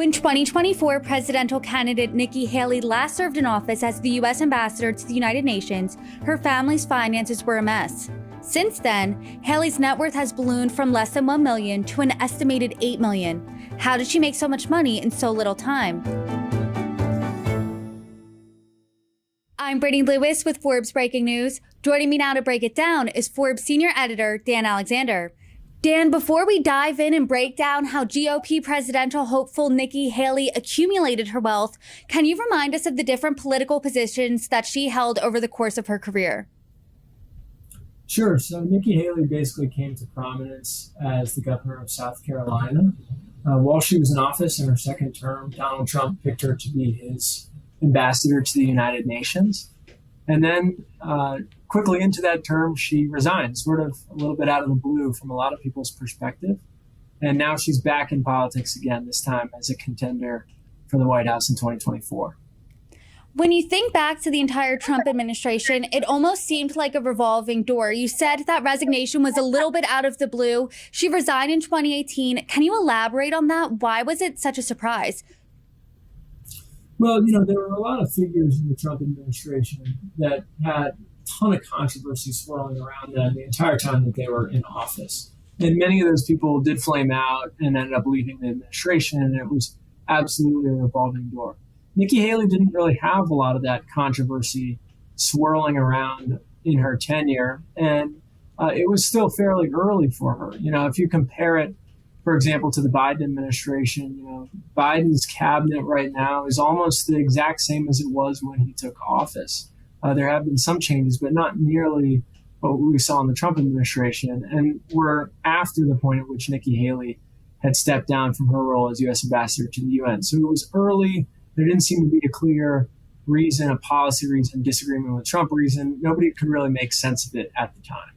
When 2024 presidential candidate Nikki Haley last served in office as the U.S. ambassador to the United Nations, her family's finances were a mess. Since then, Haley's net worth has ballooned from less than $1 million to an estimated $8 million. How did she make so much money in so little time? I'm Brittany Lewis with Forbes Breaking News. Joining me now to break it down is Forbes senior editor Dan Alexander. Dan, before we dive in and break down how GOP presidential hopeful Nikki Haley accumulated her wealth, can you remind us of the different political positions that she held over the course of her career? Sure. So Nikki Haley basically came to prominence as the governor of South Carolina. While she was in office in her second term, Donald Trump picked her to be his ambassador to the United Nations. And then quickly into that term, she resigned, sort of a little bit out of the blue from a lot of people's perspective. And now she's back in politics again, this time as a contender for the White House in 2024. When you think back to the entire Trump administration, it almost seemed like a revolving door. You said that resignation was a little bit out of the blue. She resigned in 2018. Can you elaborate on that? Why was it such a surprise? Well, there were a lot of figures in the Trump administration that had a ton of controversy swirling around them the entire time that they were in office. And many of those people did flame out and ended up leaving the administration, and it was absolutely a revolving door. Nikki Haley didn't really have a lot of that controversy swirling around in her tenure, and it was still fairly early for her. If you compare it, for example, to the Biden administration, Biden's cabinet right now is almost the exact same as it was when he took office. There have been some changes, but not nearly what we saw in the Trump administration. And we're after the point at which Nikki Haley had stepped down from her role as U.S. ambassador to the UN. So it was early. There didn't seem to be a clear reason, a policy reason, disagreement with Trump reason. Nobody could really make sense of it at the time.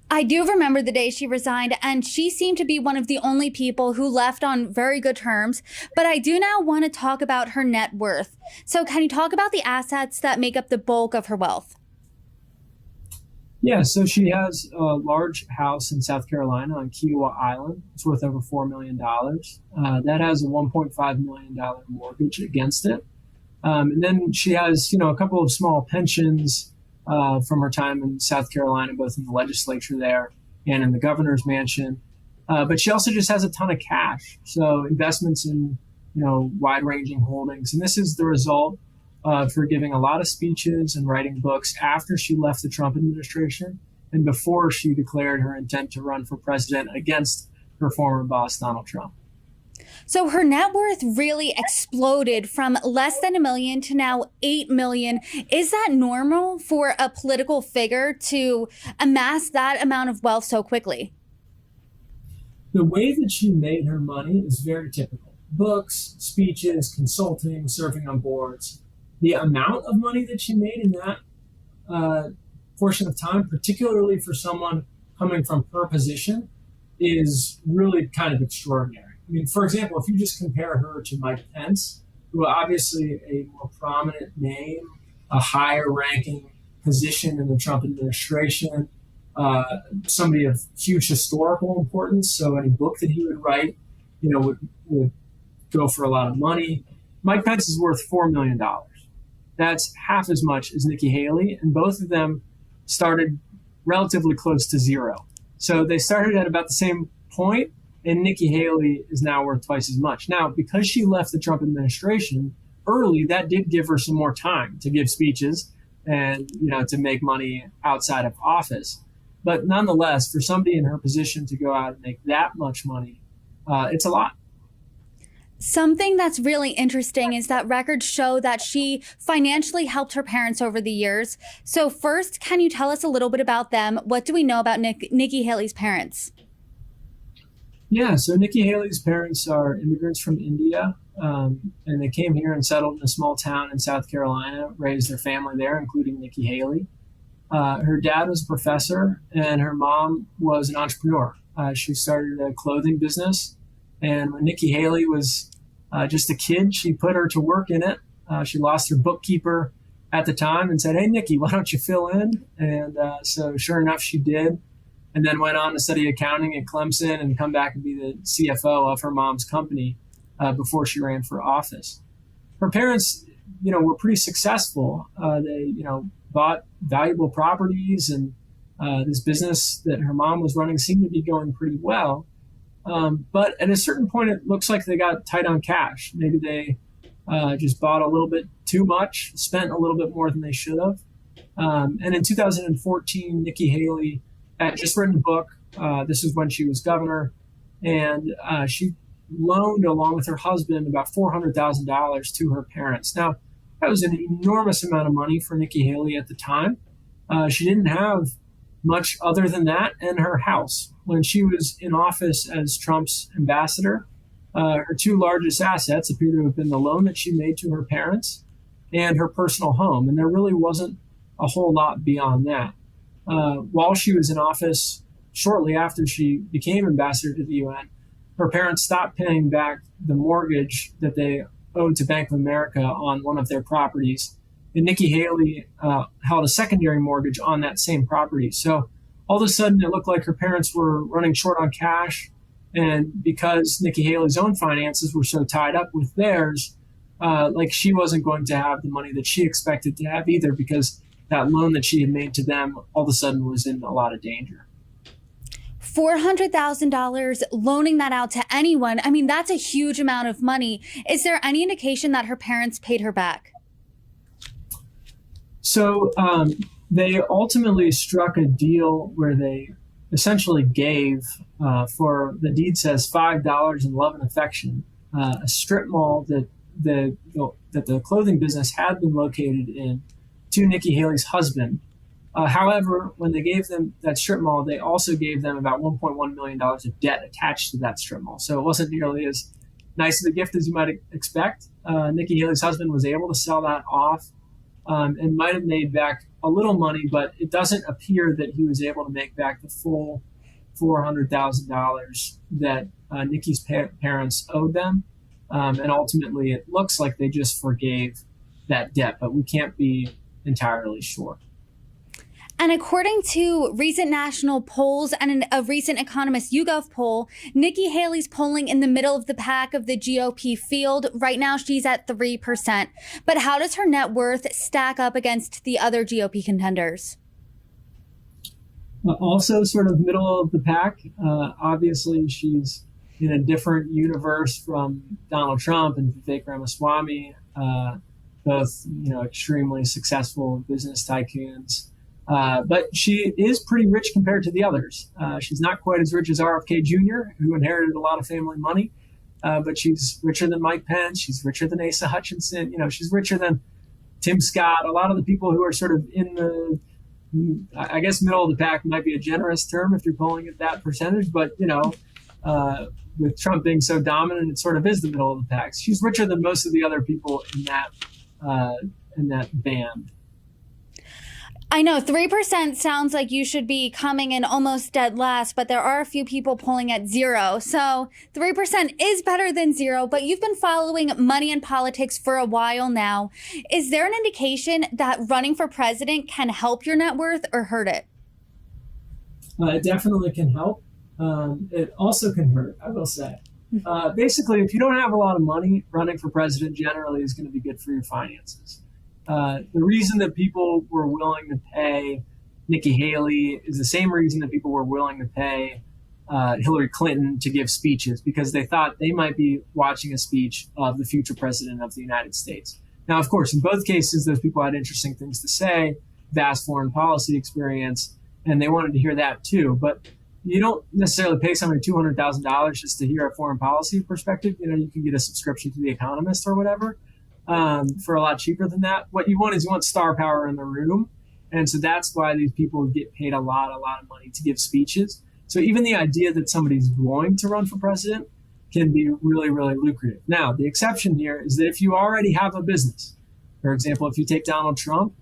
I do remember the day she resigned, and she seemed to be one of the only people who left on very good terms. But I do now want to talk about her net worth. So can you talk about the assets that make up the bulk of her wealth? Yeah, so she has a large house in South Carolina on Kiowa Island. It's worth over $4 million. That has a $1.5 million mortgage against it. And then she has, a couple of small pensions from her time in South Carolina, both in the legislature there and in the governor's mansion. But she also just has a ton of cash. So investments in, wide-ranging holdings. And this is the result of her giving a lot of speeches and writing books after she left the Trump administration and before she declared her intent to run for president against her former boss, Donald Trump. So her net worth really exploded from less than $1 million to now $8 million. Is that normal for a political figure to amass that amount of wealth so quickly? The way that she made her money is very typical. Books, speeches, consulting, serving on boards. The amount of money that she made in that portion of time, particularly for someone coming from her position, is really kind of extraordinary. I mean, for example, if you just compare her to Mike Pence, who obviously a more prominent name, a higher ranking position in the Trump administration, somebody of huge historical importance. So any book that he would write, would go for a lot of money. Mike Pence is worth $4 million. That's half as much as Nikki Haley, and both of them started relatively close to zero. So they started at about the same point, and Nikki Haley is now worth twice as much. Now, because she left the Trump administration early, that did give her some more time to give speeches and, to make money outside of office. But nonetheless, for somebody in her position to go out and make that much money, it's a lot. Something that's really interesting is that records show that she financially helped her parents over the years. So first, can you tell us a little bit about them? What do we know about Nikki Haley's parents? Yeah, so Nikki Haley's parents are immigrants from India, and they came here and settled in a small town in South Carolina, raised their family there, including Nikki Haley. Her dad was a professor, and her mom was an entrepreneur. She started a clothing business, and when Nikki Haley was just a kid, she put her to work in it. She lost her bookkeeper at the time and said, "Hey, Nikki, why don't you fill in?" And so sure enough, she did. And then went on to study accounting at Clemson and come back and be the CFO of her mom's company. before she ran for office. Her parents, were pretty successful. They, bought valuable properties, and this business that her mom was running seemed to be going pretty well. But at a certain point, it looks like they got tight on cash. Maybe they just bought a little bit too much, spent a little bit more than they should have. And in 2014, Nikki Haley had just written a book. This is when she was governor, and she loaned, along with her husband, about $400,000 to her parents. Now, that was an enormous amount of money for Nikki Haley at the time. She didn't have much other than that and her house. When she was in office as Trump's ambassador, her two largest assets appear to have been the loan that she made to her parents and her personal home. And there really wasn't a whole lot beyond that. While she was in office, shortly after she became ambassador to the UN, her parents stopped paying back the mortgage that they owed to Bank of America on one of their properties. And Nikki Haley held a secondary mortgage on that same property. So all of a sudden, it looked like her parents were running short on cash. And because Nikki Haley's own finances were so tied up with theirs, she wasn't going to have the money that she expected to have either, because that loan that she had made to them all of a sudden was in a lot of danger. $400,000, loaning that out to anyone. I mean, that's a huge amount of money. Is there any indication that her parents paid her back? So they ultimately struck a deal where they essentially gave, for the deed says $5 in love and affection, a strip mall that the clothing business had been located in, to Nikki Haley's husband. However, when they gave them that strip mall, they also gave them about $1.1 million of debt attached to that strip mall. So it wasn't nearly as nice of a gift as you might expect. Nikki Haley's husband was able to sell that off and might have made back a little money, but it doesn't appear that he was able to make back the full $400,000 that Nikki's parents owed them. And ultimately, it looks like they just forgave that debt, but we can't be entirely sure. And according to recent national polls and a recent Economist YouGov poll, Nikki Haley's polling in the middle of the pack of the GOP field. Right now, she's at 3%. But how does her net worth stack up against the other GOP contenders? Also sort of middle of the pack. Obviously, she's in a different universe from Donald Trump and Vivek Ramaswamy, both extremely successful business tycoons. But she is pretty rich compared to the others. She's not quite as rich as RFK Jr., who inherited a lot of family money, but she's richer than Mike Pence. She's richer than Asa Hutchinson. She's richer than Tim Scott. A lot of the people who are sort of in the, I guess, middle of the pack might be a generous term if you're polling at that percentage, but, with Trump being so dominant, it sort of is the middle of the pack. She's richer than most of the other people in that band. I know 3% sounds like you should be coming in almost dead last, but there are a few people polling at 0. So 3% is better than 0, but you've been following money and politics for a while now. Is there an indication that running for president can help your net worth or hurt it? It definitely can help. It also can hurt, I will say. Basically, if you don't have a lot of money, running for president generally is going to be good for your finances. The reason that people were willing to pay Nikki Haley is the same reason that people were willing to pay Hillary Clinton to give speeches, because they thought they might be watching a speech of the future president of the United States. Now, of course, in both cases, those people had interesting things to say, vast foreign policy experience, and they wanted to hear that too. But you don't necessarily pay somebody $200,000 just to hear a foreign policy perspective. You can get a subscription to The Economist or whatever. For a lot cheaper than that. What you want is star power in the room. And so that's why these people get paid a lot of money to give speeches. So even the idea that somebody's going to run for president can be really, really lucrative. Now, the exception here is that if you already have a business, for example, if you take Donald Trump,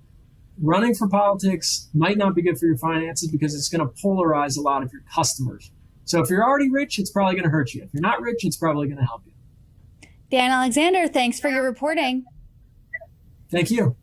running for politics might not be good for your finances because it's going to polarize a lot of your customers. So if you're already rich, it's probably going to hurt you. If you're not rich, it's probably going to help you. Dan Alexander, thanks for your reporting. Thank you.